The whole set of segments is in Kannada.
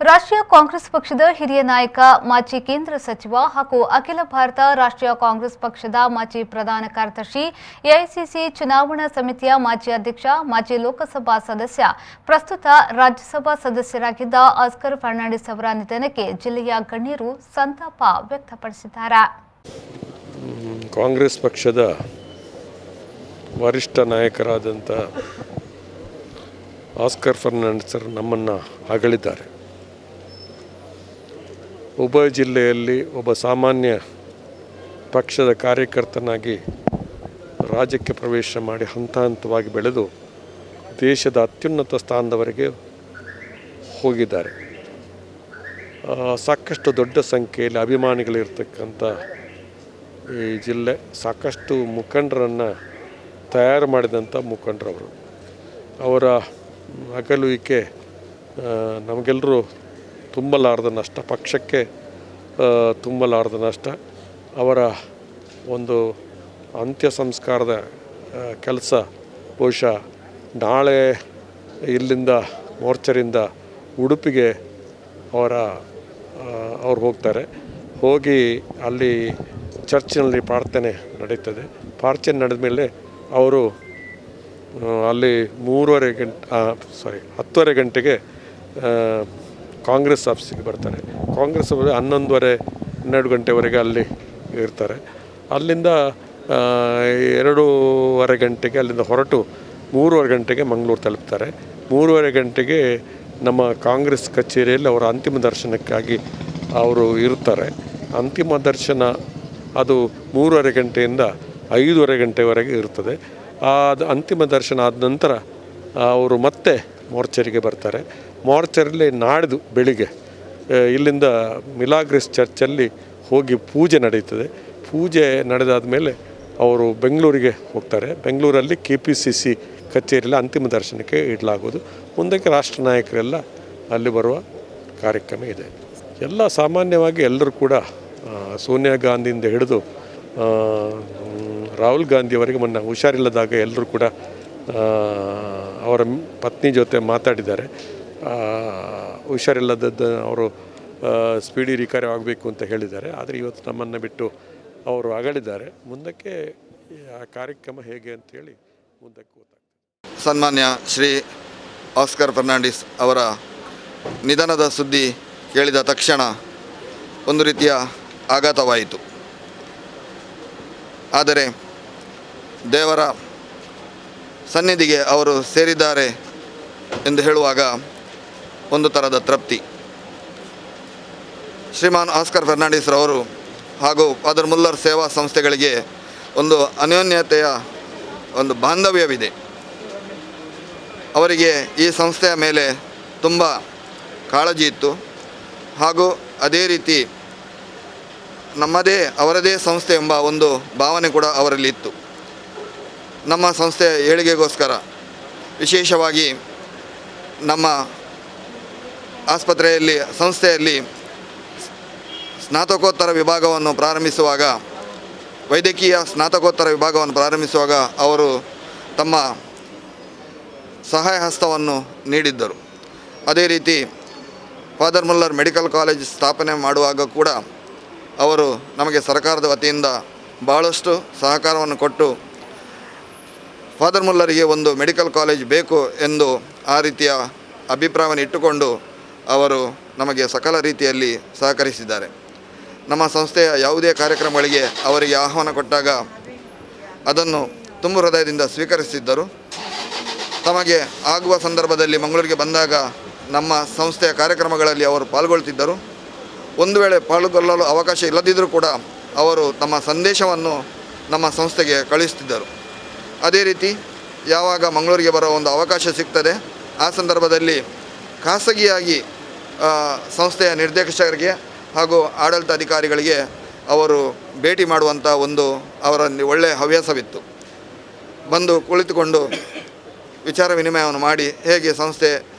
ರಾಷ್ಟ್ರೀಯ ಕಾಂಗ್ರೆಸ್ ಪಕ್ಷದ ಹಿರಿಯ ನಾಯಕ ಮಾಜಿ ಕೇಂದ್ರ ಸಚಿವ ಹಾಗೂ ಅಖಿಲ ಭಾರತ ರಾಷ್ಟ್ರೀಯ ಕಾಂಗ್ರೆಸ್ ಪಕ್ಷದ ಮಾಜಿ ಪ್ರಧಾನ ಕಾರ್ಯದರ್ಶಿ ಎಐಸಿಸಿ ಚುನಾವಣಾ ಸಮಿತಿಯ ಮಾಜಿ ಅಧ್ಯಕ್ಷ ಮಾಜಿ ಲೋಕಸಭಾ ಸದಸ್ಯ ಪ್ರಸ್ತುತ ರಾಜ್ಯಸಭಾ ಸದಸ್ಯರಾಗಿದ್ದ ಆಸ್ಕರ್ ಫರ್ನಾಂಡಿಸ್ ಅವರ ನಿಧನಕ್ಕೆ ಜಿಲ್ಲೆಯ ಗಣ್ಯರು ಸಂತಾಪ ವ್ಯಕ್ತಪಡಿಸಿದ್ದಾರೆ. ಕಾಂಗ್ರೆಸ್ ಪಕ್ಷದ ವರಿಷ್ಠ ನಾಯಕರಾದಂಥ ಆಸ್ಕರ್ ಫರ್ನಾಂಡಿಸ್ ನಮ್ಮನ್ನು ಅಗಲಿದ್ದಾರೆ. ಉಭಯ ಜಿಲ್ಲೆಯಲ್ಲಿ ಒಬ್ಬ ಸಾಮಾನ್ಯ ಪಕ್ಷದ ಕಾರ್ಯಕರ್ತನಾಗಿ ರಾಜ್ಯಕ್ಕೆ ಪ್ರವೇಶ ಮಾಡಿ ಹಂತ ಹಂತವಾಗಿ ಬೆಳೆದು ದೇಶದ ಅತ್ಯುನ್ನತ ಸ್ಥಾನದವರೆಗೆ ಹೋಗಿದ್ದಾರೆ. ಸಾಕಷ್ಟು ದೊಡ್ಡ ಸಂಖ್ಯೆಯಲ್ಲಿ ಅಭಿಮಾನಿಗಳಿರ್ತಕ್ಕಂಥ ಈ ಜಿಲ್ಲೆ ಸಾಕಷ್ಟು ಮುಖಂಡರನ್ನು ತಯಾರು ಮಾಡಿದಂಥ ಮುಖಂಡರವರು. ಅವರ ಅಗಲುವಿಕೆ ನಮಗೆಲ್ಲರೂ ತುಂಬಲಾರದ ನಷ್ಟ, ಪಕ್ಷಕ್ಕೆ ತುಂಬಲಾರದ ನಷ್ಟ. ಅವರ ಒಂದು ಅಂತ್ಯ ಸಂಸ್ಕಾರದ ಕೆಲಸ ಬಹುಶಃ ನಾಳೆ ಇಲ್ಲಿಂದ ಮೋರ್ಚರಿಂದ ಉಡುಪಿಗೆ ಅವ್ರು ಹೋಗ್ತಾರೆ. ಹೋಗಿ ಅಲ್ಲಿ ಚರ್ಚಿನಲ್ಲಿ ಪ್ರಾರ್ಥನೆ ನಡೀತದೆ. ಪ್ರಾರ್ಥನೆ ನಡೆದ ಮೇಲೆ ಅವರು ಅಲ್ಲಿ 10:30 ಗಂಟೆಗೆ ಕಾಂಗ್ರೆಸ್ ಆಫೀಸಿಗೆ ಬರ್ತಾರೆ. ಕಾಂಗ್ರೆಸ್ 11:30-12 ಗಂಟೆವರೆಗೆ ಅಲ್ಲಿ ಇರ್ತಾರೆ. ಅಲ್ಲಿಂದ 2:30 ಗಂಟೆಗೆ ಅಲ್ಲಿಂದ ಹೊರಟು 3:30 ಗಂಟೆಗೆ ಮಂಗಳೂರು ತಲುಪ್ತಾರೆ. 3:30 ಗಂಟೆಗೆ ನಮ್ಮ ಕಾಂಗ್ರೆಸ್ ಕಚೇರಿಯಲ್ಲಿ ಅವರ ಅಂತಿಮ ದರ್ಶನಕ್ಕಾಗಿ ಅವರು ಇರ್ತಾರೆ. ಅಂತಿಮ ದರ್ಶನ ಅದು 3:30 ಗಂಟೆಯಿಂದ 5:30 ಗಂಟೆವರೆಗೆ ಇರ್ತದೆ. ಅಂತಿಮ ದರ್ಶನ ಆದ ನಂತರ ಅವರು ಮತ್ತೆ ಮೋರ್ಚರಿಗೆ ಬರ್ತಾರೆ. ಮೋರ್ಚರಲ್ಲಿ ನಾಡಿದ್ದು ಬೆಳಿಗ್ಗೆ ಇಲ್ಲಿಂದ ಮಿಲಾಗ್ರಿಸ್ ಚರ್ಚಲ್ಲಿ ಹೋಗಿ ಪೂಜೆ ನಡೀತದೆ. ಪೂಜೆ ನಡೆದಾದ ಮೇಲೆ ಅವರು ಬೆಂಗಳೂರಿಗೆ ಹೋಗ್ತಾರೆ. ಬೆಂಗಳೂರಲ್ಲಿ KPCC ಕಚೇರಿಯಲ್ಲಿ ಅಂತಿಮ ದರ್ಶನಕ್ಕೆ ಇಡಲಾಗೋದು. ಮುಂದಕ್ಕೆ ರಾಷ್ಟ್ರ ನಾಯಕರೆಲ್ಲ ಅಲ್ಲಿ ಬರುವ ಕಾರ್ಯಕ್ರಮ ಇದೆ. ಎಲ್ಲ ಸಾಮಾನ್ಯವಾಗಿ ಎಲ್ಲರೂ ಕೂಡ ಸೋನಿಯಾ ಗಾಂಧಿಯಿಂದ ಹಿಡಿದು ರಾಹುಲ್ ಗಾಂಧಿಯವರೆಗೆ ಮೊನ್ನೆ ಹುಷಾರಿಲ್ಲದಾಗ ಎಲ್ಲರೂ ಕೂಡ ಅವರ ಪತ್ನಿ ಜೊತೆ ಮಾತಾಡಿದ್ದಾರೆ. ಹುಷಾರಿಲ್ಲದದ್ದು ಅವರು ಸ್ಪೀಡಿ ರಿಕವರಿ ಆಗಬೇಕು ಅಂತ ಹೇಳಿದ್ದಾರೆ. ಆದರೆ ಇವತ್ತು ನಮ್ಮನ್ನು ಬಿಟ್ಟು ಅವರು ಅಗಲಿದ್ದಾರೆ. ಮುಂದಕ್ಕೆ ಆ ಕಾರ್ಯಕ್ರಮ ಹೇಗೆ ಅಂತೇಳಿ ಮುಂದಕ್ಕೆ ಗೊತ್ತಾಗ್ತದೆ. ಸನ್ಮಾನ್ಯ ಶ್ರೀ ಆಸ್ಕರ್ ಫರ್ನಾಂಡಿಸ್ ಅವರ ನಿಧನದ ಸುದ್ದಿ ಕೇಳಿದ ತಕ್ಷಣ ಒಂದು ರೀತಿಯ ಆಘಾತವಾಯಿತು. ಆದರೆ ದೇವರ ಸನ್ನಿಧಿಗೆ ಅವರು ಸೇರಿದ್ದಾರೆ ಎಂದು ಹೇಳುವಾಗ ಒಂದು ಥರದ ತೃಪ್ತಿ. ಶ್ರೀಮಾನ್ ಆಸ್ಕರ್ ಫರ್ನಾಂಡಿಸ್ ರವರು ಹಾಗೂ ಫಾದರ್ ಮುಲ್ಲರ್ ಸೇವಾ ಸಂಸ್ಥೆಗಳಿಗೆ ಒಂದು ಅನ್ಯೋನ್ಯತೆಯ ಒಂದು ಬಾಂಧವ್ಯವಿದೆ. ಅವರಿಗೆ ಈ ಸಂಸ್ಥೆಯ ಮೇಲೆ ತುಂಬ ಕಾಳಜಿ ಇತ್ತು. ಹಾಗೂ ಅದೇ ರೀತಿ ಅವರದೇ ಸಂಸ್ಥೆ ಎಂಬ ಒಂದು ಭಾವನೆ ಕೂಡ ಅವರಲ್ಲಿ ಇತ್ತು. ನಮ್ಮ ಸಂಸ್ಥೆಯ ಏಳಿಗೆಗೋಸ್ಕರ ವಿಶೇಷವಾಗಿ ನಮ್ಮ ಸಂಸ್ಥೆಯಲ್ಲಿ ಸ್ನಾತಕೋತ್ತರ ವಿಭಾಗವನ್ನು ಪ್ರಾರಂಭಿಸುವಾಗ, ವೈದ್ಯಕೀಯ ಸ್ನಾತಕೋತ್ತರ ವಿಭಾಗವನ್ನು ಪ್ರಾರಂಭಿಸುವಾಗ ಅವರು ತಮ್ಮ ಸಹಾಯ ಹಸ್ತವನ್ನು ನೀಡಿದ್ದರು. ಅದೇ ರೀತಿ ಫಾದರ್ ಮುಲ್ಲರ್ ಮೆಡಿಕಲ್ ಕಾಲೇಜ್ ಸ್ಥಾಪನೆ ಮಾಡುವಾಗ ಕೂಡ ಅವರು ನಮಗೆ ಸರ್ಕಾರದ ವತಿಯಿಂದ ಭಾಳಷ್ಟು ಸಹಕಾರವನ್ನು ಕೊಟ್ಟು ಫಾದರ್ ಮುಲ್ಲರಿಗೆ ಒಂದು ಮೆಡಿಕಲ್ ಕಾಲೇಜ್ ಬೇಕು ಎಂದು ಆ ರೀತಿಯ ಅಭಿಪ್ರಾಯವನ್ನು ಇಟ್ಟುಕೊಂಡು ಅವರು ನಮಗೆ ಸಕಲ ರೀತಿಯಲ್ಲಿ ಸಹಕರಿಸಿದ್ದಾರೆ. ನಮ್ಮ ಸಂಸ್ಥೆಯ ಯಾವುದೇ ಕಾರ್ಯಕ್ರಮಗಳಿಗೆ ಅವರಿಗೆ ಆಹ್ವಾನ ಕೊಟ್ಟಾಗ ಅದನ್ನು ತುಂಬ ಹೃದಯದಿಂದ ಸ್ವೀಕರಿಸಿದ್ದರು. ತಮಗೆ ಆಗುವ ಸಂದರ್ಭದಲ್ಲಿ ಮಂಗಳೂರಿಗೆ ಬಂದಾಗ ನಮ್ಮ ಸಂಸ್ಥೆಯ ಕಾರ್ಯಕ್ರಮಗಳಲ್ಲಿ ಅವರು ಪಾಲ್ಗೊಳ್ತಿದ್ದರು. ಒಂದು ವೇಳೆ ಪಾಲ್ಗೊಳ್ಳಲು ಅವಕಾಶ ಇಲ್ಲದಿದ್ದರೂ ಕೂಡ ಅವರು ತಮ್ಮ ಸಂದೇಶವನ್ನು ನಮ್ಮ ಸಂಸ್ಥೆಗೆ ಕಳಿಸ್ತಿದ್ದರು. ಅದೇ ರೀತಿ ಯಾವಾಗ ಮಂಗಳೂರಿಗೆ ಬರೋ ಒಂದು ಅವಕಾಶ ಸಿಗ್ತದೆ ಆ ಸಂದರ್ಭದಲ್ಲಿ ಖಾಸಗಿಯಾಗಿ ಸಂಸ್ಥೆಯ ನಿರ್ದೇಶಕರಿಗೆ ಹಾಗೂ ಆಡಳಿತ ಅಧಿಕಾರಿಗಳಿಗೆ ಅವರು ಭೇಟಿ ಮಾಡುವಂಥ ಒಂದು ಅವರಲ್ಲಿ ಒಳ್ಳೆಯ ಹವ್ಯಾಸವಿತ್ತು. ಬಂದು ಕುಳಿತುಕೊಂಡು ವಿಚಾರ ವಿನಿಮಯವನ್ನು ಮಾಡಿ ಹೇಗೆ ಸಂಸ್ಥೆ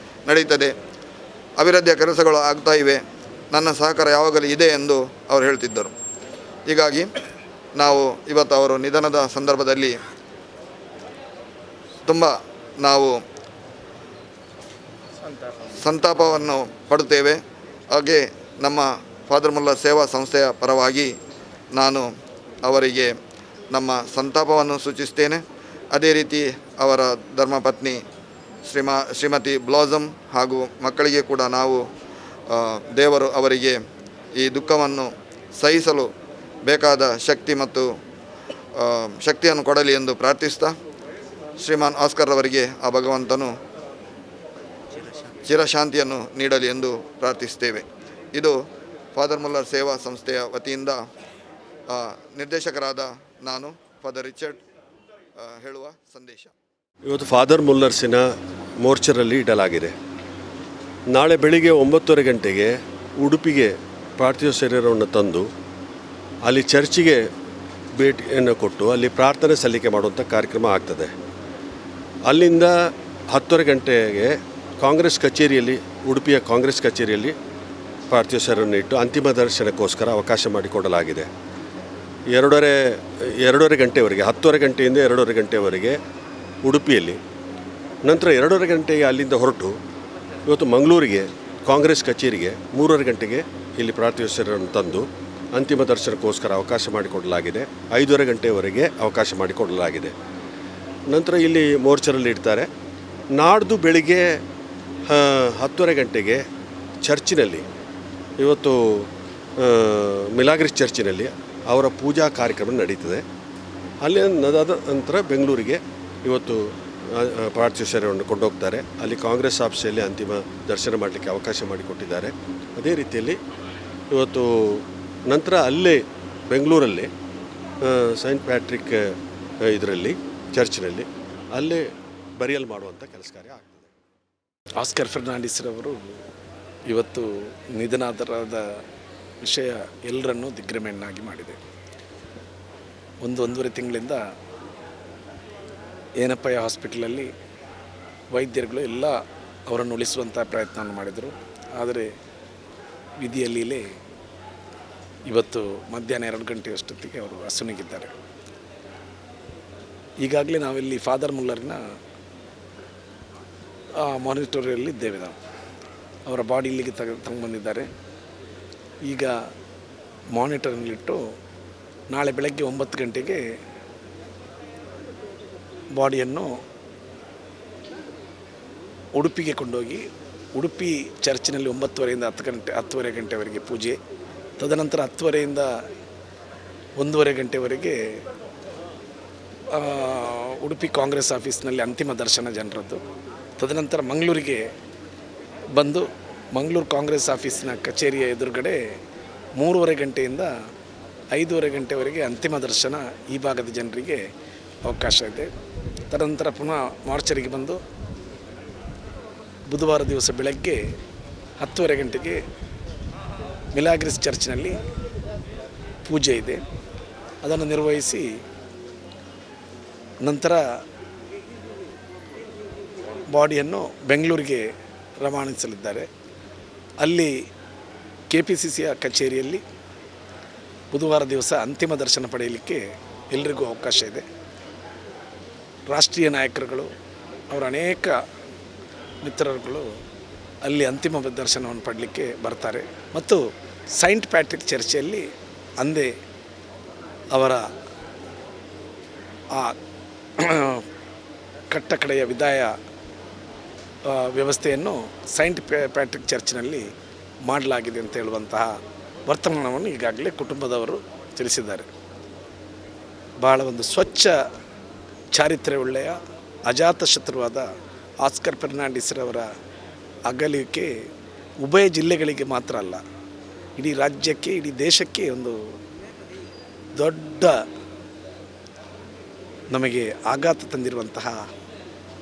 ನಡೀತದೆ, ಅಭಿವೃದ್ಧಿಯ ಕೆಲಸಗಳು ಆಗ್ತಾ ಇವೆ, ನನ್ನ ಸಹಕಾರ ಯಾವಾಗಲೂ ಇದೆ ಎಂದು ಅವರು ಹೇಳ್ತಿದ್ದರು. ಹೀಗಾಗಿ ನಾವು ಇವತ್ತು ಅವರು ನಿಧನದ ಸಂದರ್ಭದಲ್ಲಿ ತುಂಬ ನಾವು ಸಂತಾಪವನ್ನು ಪಡುತ್ತೇವೆ. ಹಾಗೆ ನಮ್ಮ ಫಾದರ್ ಮುಲ್ಲರ್ ಸೇವಾ ಸಂಸ್ಥೆಯ ಪರವಾಗಿ ನಾನು ಅವರಿಗೆ ನಮ್ಮ ಸಂತಾಪವನ್ನು ಸೂಚಿಸ್ತೇನೆ. ಅದೇ ರೀತಿ ಅವರ ಧರ್ಮಪತ್ನಿ ಶ್ರೀಮತಿ ಬ್ಲಾಸಮ್ ಹಾಗೂ ಮಕ್ಕಳಿಗೆ ಕೂಡ ನಾವು ದೇವರು ಅವರಿಗೆ ಈ ದುಃಖವನ್ನು ಸಹಿಸಲು ಬೇಕಾದ ಶಕ್ತಿ ಮತ್ತು ಶಕ್ತಿಯನ್ನು ಕೊಡಲಿ ಎಂದು ಪ್ರಾರ್ಥಿಸ್ತಾ, ಶ್ರೀಮಾನ್ ಆಸ್ಕರ್ ಅವರಿಗೆ ಆ ಭಗವಂತನು ಚಿರಶಾಂತಿಯನ್ನು ನೀಡಲಿ ಎಂದು ಪ್ರಾರ್ಥಿಸ್ತೇವೆ. ಇದು ಫಾದರ್ ಮುಲ್ಲರ್ ಸೇವಾ ಸಂಸ್ಥೆಯ ವತಿಯಿಂದ ನಿರ್ದೇಶಕರಾದ ನಾನು ಫಾದರ್ ರಿಚರ್ಡ್ ಹೇಳುವ ಸಂದೇಶ. ಇವತ್ತು ಫಾದರ್ ಮುಲ್ಲರ್ಸಿನ ಮೋರ್ಚರಲ್ಲಿ ಇಡಲಾಗಿದೆ. ನಾಳೆ ಬೆಳಿಗ್ಗೆ 9:30 ಗಂಟೆಗೆ ಉಡುಪಿಗೆ ಪಾರ್ಥಿವ ಶರೀರವನ್ನು ತಂದು ಅಲ್ಲಿ ಚರ್ಚಿಗೆ ಭೇಟಿಯನ್ನು ಕೊಟ್ಟು ಅಲ್ಲಿ ಪ್ರಾರ್ಥನೆ ಸಲ್ಲಿಕೆ ಮಾಡುವಂಥ ಕಾರ್ಯಕ್ರಮ ಆಗ್ತದೆ. ಅಲ್ಲಿಂದ 10:30 ಗಂಟೆಗೆ ಕಾಂಗ್ರೆಸ್ ಕಚೇರಿಯಲ್ಲಿ, ಉಡುಪಿಯ ಕಾಂಗ್ರೆಸ್ ಕಚೇರಿಯಲ್ಲಿ ಪಾರ್ಥಿವ ಶರೀರವನ್ನು ಇಟ್ಟು ಅಂತಿಮ ದರ್ಶನಕ್ಕೋಸ್ಕರ ಅವಕಾಶ ಮಾಡಿಕೊಡಲಾಗಿದೆ. 2:30 ಗಂಟೆವರೆಗೆ, 10:30 ಗಂಟೆಯಿಂದ 2:30 ಗಂಟೆವರೆಗೆ ಉಡುಪಿಯಲ್ಲಿ, ನಂತರ 2:30 ಗಂಟೆಗೆ ಅಲ್ಲಿಂದ ಹೊರಟು ಇವತ್ತು ಮಂಗಳೂರಿಗೆ ಕಾಂಗ್ರೆಸ್ ಕಚೇರಿಗೆ 3:30 ಗಂಟೆಗೆ ಇಲ್ಲಿ ಪಾರ್ಥಿವ ಶರೀರವನ್ನು ತಂದು ಅಂತಿಮ ದರ್ಶನಕ್ಕೋಸ್ಕರ ಅವಕಾಶ ಮಾಡಿಕೊಡಲಾಗಿದೆ. 5:30 ಗಂಟೆವರೆಗೆ ಅವಕಾಶ ಮಾಡಿಕೊಡಲಾಗಿದೆ. ನಂತರ ಇಲ್ಲಿ ಮೋರ್ಚರಲ್ಲಿ ಇಡ್ತಾರೆ. ನಾಡ್ದು ಬೆಳಿಗ್ಗೆ 10:30 ಗಂಟೆಗೆ ಚರ್ಚಿನಲ್ಲಿ, ಇವತ್ತು ಮಿಲಾಗ್ರಿಸ್ ಚರ್ಚಿನಲ್ಲಿ ಅವರ ಪೂಜಾ ಕಾರ್ಯಕ್ರಮ ನಡೀತದೆ. ಅಲ್ಲಿ ಅದಾದ ನಂತರ ಬೆಂಗಳೂರಿಗೆ ಇವತ್ತು ಪಾರ್ಥಿವ ಶರೀರವನ್ನು ಕೊಂಡೋಗ್ತಾರೆ. ಅಲ್ಲಿ ಕಾಂಗ್ರೆಸ್ ಆಫೀಸಲ್ಲಿ ಅಂತಿಮ ದರ್ಶನ ಮಾಡಲಿಕ್ಕೆ ಅವಕಾಶ ಮಾಡಿಕೊಟ್ಟಿದ್ದಾರೆ. ಅದೇ ರೀತಿಯಲ್ಲಿ ಇವತ್ತು ನಂತರ ಅಲ್ಲೇ ಬೆಂಗಳೂರಲ್ಲಿ ಸೈಂಟ್ ಪ್ಯಾಟ್ರಿಕ್ ಇದರಲ್ಲಿ ಚರ್ಚ್ನಲ್ಲಿ ಅಲ್ಲೇ ಬರಿಯಲ್ ಮಾಡುವಂಥ ಕೆಲಸ ಕಾರ್ಯ ಆಗ್ತದೆ. ಆಸ್ಕರ್ ಫೆರ್ನಾಂಡಿಸ್ರವರು ಇವತ್ತು ನಿಧನರಾದ ವಿಷಯ ಎಲ್ಲರನ್ನೂ ದಿಗ್ಭ್ರಮೆಯನ್ನಾಗಿ ಮಾಡಿದೆ. 1.5 ತಿಂಗಳಿಂದ ಏನಪ್ಪಯ್ಯ ಹಾಸ್ಪಿಟಲಲ್ಲಿ ವೈದ್ಯರುಗಳು ಎಲ್ಲ ಅವರನ್ನು ಉಳಿಸುವಂಥ ಪ್ರಯತ್ನವನ್ನು ಮಾಡಿದರು. ಆದರೆ ವಿಧಿಯಲ್ಲಿ ಇವತ್ತು ಮಧ್ಯಾಹ್ನ 2 ಗಂಟೆಯಷ್ಟೊತ್ತಿಗೆ ಅವರು ಅಸುನೀಗಿದ್ದಾರೆ. ಈಗಾಗಲೇ ನಾವಿಲ್ಲಿ ಫಾದರ್ ಮುಲ್ಲರ್ನ ಮಾನಿಟೋರಿಯಲ್ಲಿ ಇದ್ದೇವೆ. ನಾವು ಅವರ ಬಾಡಿ ಇಲ್ಲಿಗೆ ತಗೊಂಡ್ಬಂದಿದ್ದಾರೆ. ಈಗ ಮಾನಿಟರ್ನಲ್ಲಿಟ್ಟು ನಾಳೆ ಬೆಳಗ್ಗೆ 9 ಗಂಟೆಗೆ ಬಾಡಿಯನ್ನು ಉಡುಪಿಗೆ ಕೊಂಡೋಗಿ ಉಡುಪಿ ಚರ್ಚಿನಲ್ಲಿ 9:30ಯಿಂದ 10:30 ಗಂಟೆವರೆಗೆ ಪೂಜೆ, ತದನಂತರ 10:30ಯಿಂದ 1:30 ಗಂಟೆವರೆಗೆ ಉಡುಪಿ ಕಾಂಗ್ರೆಸ್ ಆಫೀಸ್ನಲ್ಲಿ ಅಂತಿಮ ದರ್ಶನ ಜನರದ್ದು. ತದನಂತರ ಮಂಗಳೂರಿಗೆ ಬಂದು ಮಂಗಳೂರು ಕಾಂಗ್ರೆಸ್ ಆಫೀಸಿನ ಕಚೇರಿಯ ಎದುರುಗಡೆ 3:30 ಗಂಟೆಯಿಂದ 5:30 ಗಂಟೆವರೆಗೆ ಅಂತಿಮ ದರ್ಶನ ಈ ಭಾಗದ ಜನರಿಗೆ ಅವಕಾಶ ಇದೆ. ತದನಂತರ ಪುನಃ ಮಾರ್ಚರಿಗೆ ಬಂದು ಬುಧವಾರ ದಿವಸ ಬೆಳಗ್ಗೆ 10:30 ಗಂಟೆಗೆ ಮಿಲಾಗ್ರಿಸ್ ಚರ್ಚ್ನಲ್ಲಿ ಪೂಜೆ ಇದೆ. ಅದನ್ನು ನಿರ್ವಹಿಸಿ ನಂತರ ಬಾಡಿಯನ್ನು ಬೆಂಗಳೂರಿಗೆ ರವಾನಿಸಲಿದ್ದಾರೆ. ಅಲ್ಲಿ KPCCಯ ಕಚೇರಿಯಲ್ಲಿ ಬುಧವಾರ ದಿವಸ ಅಂತಿಮ ದರ್ಶನ ಪಡೆಯಲಿಕ್ಕೆ ಎಲ್ಲರಿಗೂ ಅವಕಾಶ ಇದೆ. ರಾಷ್ಟ್ರೀಯ ನಾಯಕರುಗಳು, ಅವರ ಅನೇಕ ಮಿತ್ರರುಗಳು ಅಲ್ಲಿ ಅಂತಿಮ ದರ್ಶನವನ್ನು ಪಡಲಿಕ್ಕೆ ಬರ್ತಾರೆ. ಮತ್ತು ಸೈಂಟ್ ಪ್ಯಾಟ್ರಿಕ್ ಚರ್ಚಲ್ಲಿ ಅಂದೇ ಅವರ ಆ ಕಟ್ಟಕಡೆಯ ವಿದಾಯ ವ್ಯವಸ್ಥೆಯನ್ನು ಸೈಂಟ್ ಪ್ಯಾಟ್ರಿಕ್ ಚರ್ಚ್ನಲ್ಲಿ ಮಾಡಲಾಗಿದೆ ಅಂತ ಹೇಳುವಂತಹ ವರ್ತಮಾನವನ್ನು ಈಗಾಗಲೇ ಕುಟುಂಬದವರು ತಿಳಿಸಿದ್ದಾರೆ. ಬಹಳ ಒಂದು ಸ್ವಚ್ಛ ಚಾರಿತ್ರ್ಯವುಳ್ಳೆಯ ಅಜಾತಶತ್ರುವಾದ ಆಸ್ಕರ್ ಫೆರ್ನಾಂಡಿಸ್ರವರ ಅಗಲಿಕೆ ಉಭಯ ಜಿಲ್ಲೆಗಳಿಗೆ ಮಾತ್ರ ಅಲ್ಲ, ಇಡೀ ರಾಜ್ಯಕ್ಕೆ, ಇಡೀ ದೇಶಕ್ಕೆ ಒಂದು ದೊಡ್ಡ ನಮಗೆ ಆಘಾತ ತಂದಿರುವಂತಹ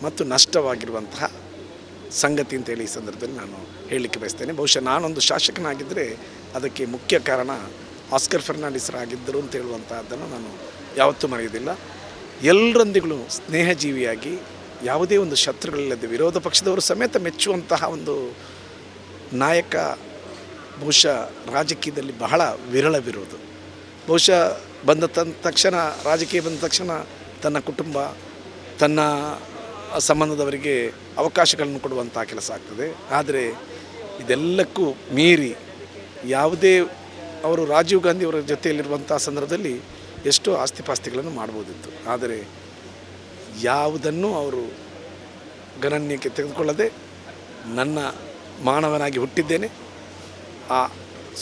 ಮತ್ತು ನಷ್ಟವಾಗಿರುವಂತಹ ಸಂಗತಿ ಅಂತೇಳಿ ಈ ಸಂದರ್ಭದಲ್ಲಿ ನಾನು ಹೇಳಲಿಕ್ಕೆ ಬಯಸ್ತೇನೆ. ಬಹುಶಃ ನಾನೊಂದು ಶಾಸಕನಾಗಿದ್ದರೆ ಅದಕ್ಕೆ ಮುಖ್ಯ ಕಾರಣ ಆಸ್ಕರ್ ಫೆರ್ನಾಂಡಿಸ್ರಾಗಿದ್ದರು ಅಂತ ಹೇಳುವಂತಹದ್ದನ್ನು ನಾನು ಯಾವತ್ತೂ ಮರೆಯೋದಿಲ್ಲ. ಎಲ್ಲರೊಂದಿಗೂ ಸ್ನೇಹಜೀವಿಯಾಗಿ, ಯಾವುದೇ ಒಂದು ಶತ್ರುಗಳಿಲ್ಲದೆ, ವಿರೋಧ ಪಕ್ಷದವರು ಸಮೇತ ಮೆಚ್ಚುವಂತಹ ಒಂದು ನಾಯಕ ಬಹುಶಃ ರಾಜಕೀಯದಲ್ಲಿ ಬಹಳ ವಿರಳವಿರುವುದು. ಬಹುಶಃ ತಕ್ಷಣ ರಾಜಕೀಯ ಬಂದ ತಕ್ಷಣ ತನ್ನ ಕುಟುಂಬ, ತನ್ನ ಸಂಬಂಧದವರಿಗೆ ಅವಕಾಶಗಳನ್ನು ಕೊಡುವಂಥ ಕೆಲಸ ಆಗ್ತದೆ. ಆದರೆ ಇದೆಲ್ಲಕ್ಕೂ ಮೀರಿ ಯಾವುದೇ ಅವರು ರಾಜೀವ್ ಗಾಂಧಿಯವರ ಜೊತೆಯಲ್ಲಿರುವಂಥ ಸಂದರ್ಭದಲ್ಲಿ ಎಷ್ಟೋ ಆಸ್ತಿಪಾಸ್ತಿಗಳನ್ನು ಮಾಡ್ಬೋದಿತ್ತು. ಆದರೆ ಯಾವುದನ್ನು ಅವರು ಗಣನೀಯಕ್ಕೆ ತೆಗೆದುಕೊಳ್ಳದೆ ನನ್ನ ಮಾನವನಾಗಿ ಹುಟ್ಟಿದ್ದೇನೆ, ಆ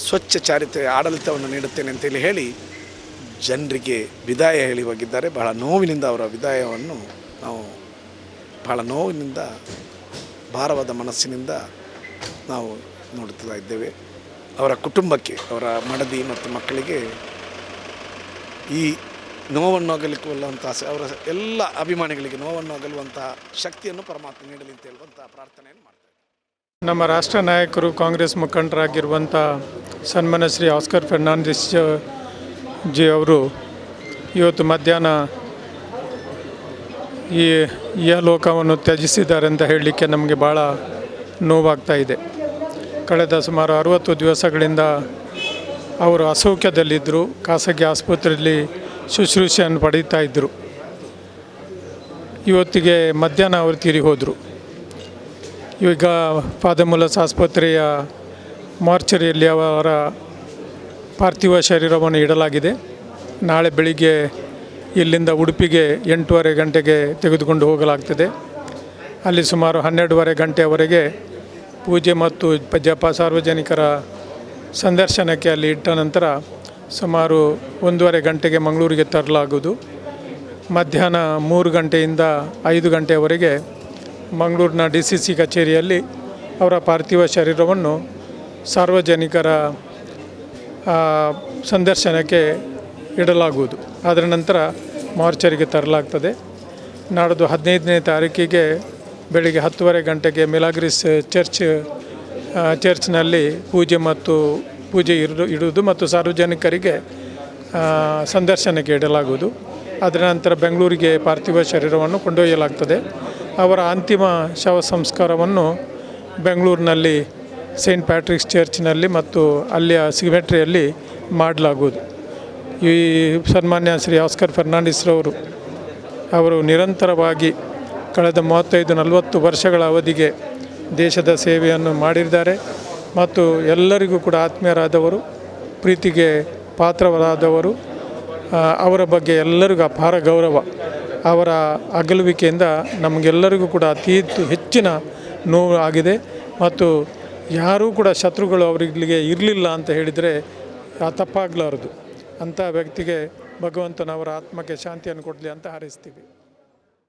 ಸ್ವಚ್ಛ ಚಾರಿತ್ರ್ಯ ಆಡಳಿತವನ್ನು ನೀಡುತ್ತೇನೆ ಅಂತೇಳಿ ಹೇಳಿ ಜನರಿಗೆ ವಿದಾಯ ಹೇಳಿ ಹೋಗಿದ್ದಾರೆ. ಬಹಳ ನೋವಿನಿಂದ ಅವರ ವಿದಾಯವನ್ನು ನಾವು ಬಹಳ ನೋವಿನಿಂದ, ಭಾರವಾದ ಮನಸ್ಸಿನಿಂದ ನಾವು ನೋಡುತ್ತಾ ಇದ್ದೇವೆ. ಅವರ ಕುಟುಂಬಕ್ಕೆ, ಅವರ ಮಡದಿ ಮತ್ತು ಮಕ್ಕಳಿಗೆ ಈ ನೋವನ್ನು ಅಗಲಿಕೊಳ್ಳುವಂಥ, ಅವರ ಎಲ್ಲ ಅಭಿಮಾನಿಗಳಿಗೆ ನೋವನ್ನು ಅಗಲುವಂತಹ ಶಕ್ತಿಯನ್ನು ಪರಮಾತ್ಮ ನೀಡಲಿ ಅಂತ ಹೇಳುವಂಥ ಪ್ರಾರ್ಥನೆಯನ್ನು ಮಾಡ್ತಾರೆ. ನಮ್ಮ ರಾಷ್ಟ್ರ ನಾಯಕರು, ಕಾಂಗ್ರೆಸ್ ಮುಖಂಡರಾಗಿರುವಂಥ ಸನ್ಮಾನ್ಯ ಶ್ರೀ ಆಸ್ಕರ್ ಫರ್ನಾಂಡಿಸ್ ಜಿ ಅವರು ಇವತ್ತು ಮಧ್ಯಾಹ್ನ ಈ ಲೋಕವನ್ನು ತ್ಯಜಿಸಿದ್ದಾರೆ ಅಂತ ಹೇಳಲಿಕ್ಕೆ ನಮಗೆ ಭಾಳ ನೋವಾಗ್ತಾ ಇದೆ. ಕಳೆದ ಸುಮಾರು 60 ದಿವಸಗಳಿಂದ ಅವರು ಅಸೌಖ್ಯದಲ್ಲಿದ್ದರು. ಖಾಸಗಿ ಆಸ್ಪತ್ರೆಯಲ್ಲಿ ಶುಶ್ರೂಷೆಯನ್ನು ಪಡೀತಾ ಇದ್ದರು. ಇವತ್ತಿಗೆ ಮಧ್ಯಾಹ್ನ ಅವರು ತೀರಿ ಹೋದರು. ಈಗ ಪಾದಮೂಲಸ್ ಆಸ್ಪತ್ರೆಯ ಮಾರ್ಚರಿಯಲ್ಲಿ ಅವರ ಪಾರ್ಥಿವ ಶರೀರವನ್ನು ಇಡಲಾಗಿದೆ. ನಾಳೆ ಬೆಳಿಗ್ಗೆ ಇಲ್ಲಿಂದ ಉಡುಪಿಗೆ 8:30 ಗಂಟೆಗೆ ತೆಗೆದುಕೊಂಡು ಹೋಗಲಾಗ್ತದೆ. ಅಲ್ಲಿ ಸುಮಾರು 12:30 ಗಂಟೆಯವರೆಗೆ ಪೂಜೆ ಮತ್ತು ಸಾರ್ವಜನಿಕರ ಸಂದರ್ಶನಕ್ಕೆ ಅಲ್ಲಿ ಇಟ್ಟ ನಂತರ ಸುಮಾರು 1:30 ಗಂಟೆಗೆ ಮಂಗಳೂರಿಗೆ ತರಲಾಗುವುದು. ಮಧ್ಯಾಹ್ನ 3 ಗಂಟೆಯಿಂದ 5 ಗಂಟೆಯವರೆಗೆ ಮಂಗಳೂರಿನ DCC ಕಚೇರಿಯಲ್ಲಿ ಅವರ ಪಾರ್ಥಿವ ಶರೀರವನ್ನು ಸಾರ್ವಜನಿಕರ ಸಂದರ್ಶನಕ್ಕೆ ಇಡಲಾಗುವುದು. ಅದರ ನಂತರ ಮಾರ್ಚರಿಗೆ ತರಲಾಗ್ತದೆ. ನಾಡ್ದು 15ನೇ ತಾರೀಕಿಗೆ ಬೆಳಿಗ್ಗೆ 10:30 ಗಂಟೆಗೆ ಮಿಲಾಗ್ರಿಸ್ ಚರ್ಚ್ನಲ್ಲಿ ಪೂಜೆ ಇಡುವುದು ಮತ್ತು ಸಾರ್ವಜನಿಕರಿಗೆ ಸಂದರ್ಶನಕ್ಕೆ ಇಡಲಾಗುವುದು. ಅದರ ನಂತರ ಬೆಂಗಳೂರಿಗೆ ಪಾರ್ಥಿವ ಶರೀರವನ್ನು ಕೊಂಡೊಯ್ಯಲಾಗ್ತದೆ. ಅವರ ಅಂತಿಮ ಶವ ಸಂಸ್ಕಾರವನ್ನು ಬೆಂಗಳೂರಿನಲ್ಲಿ ಸೇಂಟ್ ಪ್ಯಾಟ್ರಿಕ್ಸ್ ಚರ್ಚ್ನಲ್ಲಿ ಮತ್ತು ಅಲ್ಲಿಯ ಸಿಮೆಟ್ರಿಯಲ್ಲಿ ಮಾಡಲಾಗುವುದು. ಈ ಸನ್ಮಾನ್ಯ ಶ್ರೀ ಆಸ್ಕರ್ ಫರ್ನಾಂಡಿಸ್ರವರು ಅವರು ನಿರಂತರವಾಗಿ ಕಳೆದ 35-40 ವರ್ಷಗಳ ಅವಧಿಗೆ ದೇಶದ ಸೇವೆಯನ್ನು ಮಾಡಿದ್ದಾರೆ ಮತ್ತು ಎಲ್ಲರಿಗೂ ಕೂಡ ಆತ್ಮೀಯರಾದವರು, ಪ್ರೀತಿಗೆ ಪಾತ್ರರಾದವರು. ಅವರ ಬಗ್ಗೆ ಎಲ್ಲರಿಗೂ ಅಪಾರ ಗೌರವ. ಅವರ ಅಗಲುವಿಕೆಯಿಂದ ನಮಗೆಲ್ಲರಿಗೂ ಕೂಡ ಅತಿ ಹೆಚ್ಚಿನ ನೋವು ಆಗಿದೆ ಮತ್ತು ಯಾರೂ ಕೂಡ ಶತ್ರುಗಳು ಅವರಿಗೆ ಇರಲಿಲ್ಲ ಅಂತ ಹೇಳಿದರೆ ತಪ್ಪಾಗಲಾರದು. ಅಂಥ ವ್ಯಕ್ತಿಗೆ ಭಗವಂತನವರ ಆತ್ಮಕ್ಕೆ ಶಾಂತಿಯನ್ನು ಕೊಡಲಿ ಅಂತ ಹಾರೈಸ್ತೀವಿ.